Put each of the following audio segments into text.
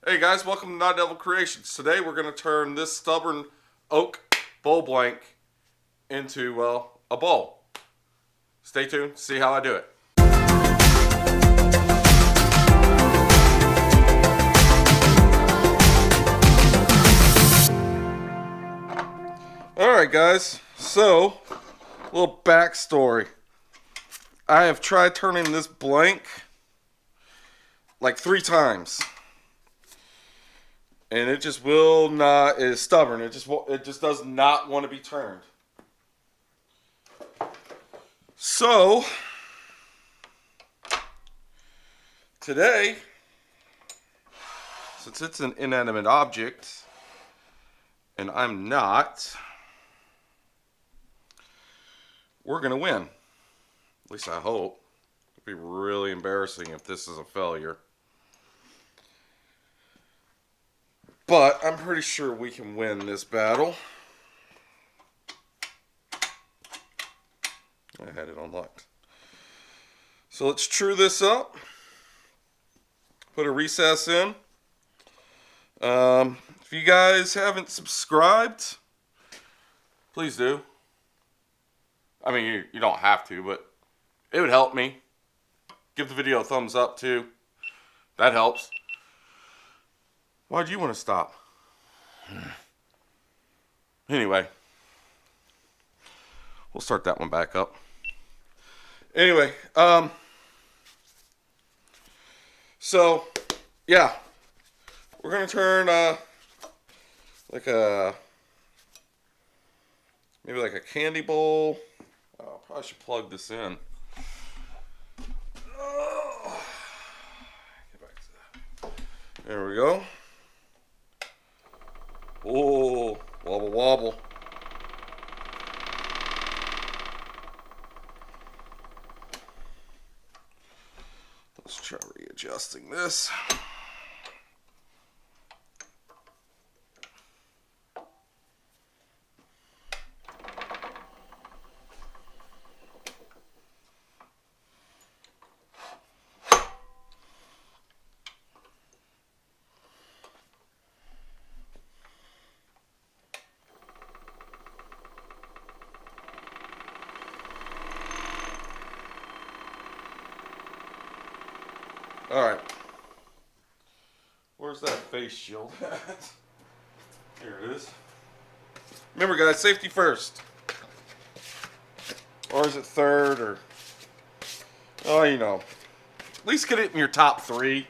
Hey guys, welcome to Not Devil Creations. Today we're going to turn this stubborn oak bowl blank into, well, a bowl. Stay tuned, see how I do it. Alright guys, so, a little backstory. I have tried turning this blank like 3 times. And it just will not, it is stubborn. It just does not want to be turned. So, today, since it's an inanimate object, and I'm not, we're going to win. At least I hope. It'd be really embarrassing if this is a failure. But I'm pretty sure we can win this battle. I had it unlocked. So let's true this up. Put a recess in. If you guys haven't subscribed, please do. I mean, you don't have to, but it would help me. Give the video a thumbs up too. That helps. Why'd you want to stop? Anyway. We'll start that one back up. Anyway, so, yeah. We're going to turn, maybe like a candy bowl. Oh, I probably should plug this in. Oh. Get back to that. There we go. Oh, wobble wobble. Let's try readjusting this. Alright. Where's that face shield at? Here it is. Remember guys, safety first. Or is it third or... Oh, you know. At least get it in your top 3.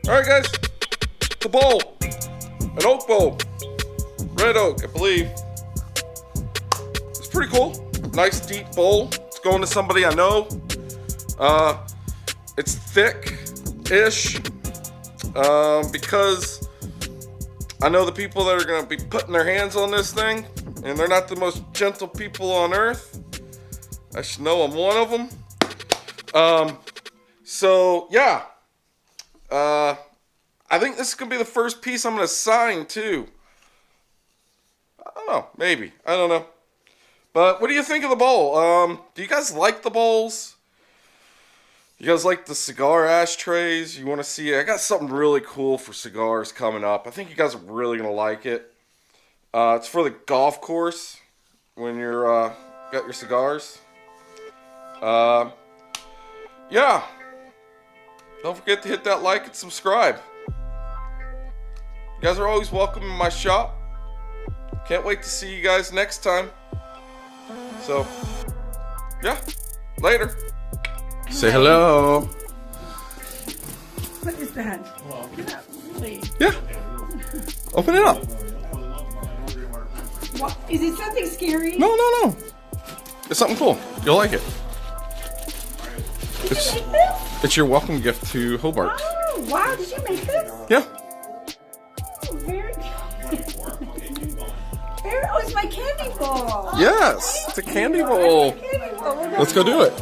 Alright guys, the bowl, an oak bowl, red oak I believe. It's pretty cool, nice deep bowl. It's going to somebody I know. It's thick-ish because I know the people that are going to be putting their hands on this thing, and they're not the most gentle people on earth. I should know I'm one of them. So yeah. I think this is going to be the first piece I'm going to sign, too. I don't know. Maybe. I don't know. But what do you think of the bowl? Do you guys like the bowls? You guys like the cigar ashtrays? You want to see? I got something really cool for cigars coming up. I think you guys are really going to like it. It's for the golf course when you're got your cigars. Yeah. Don't forget to hit that like and subscribe. You guys are always welcome in my shop. Can't wait to see you guys next time. So, yeah, later. Say hello. What is that? Get up, please. Yeah. Open it up. What? Is it something scary? No, no, no. It's something cool. You'll like it. It's your welcome gift to Hobart. Oh, wow. Did you make this? Yeah. Oh, very good. Oh, it's my candy bowl. Yes, it's a candy bowl. Candy bowl. Let's go do it.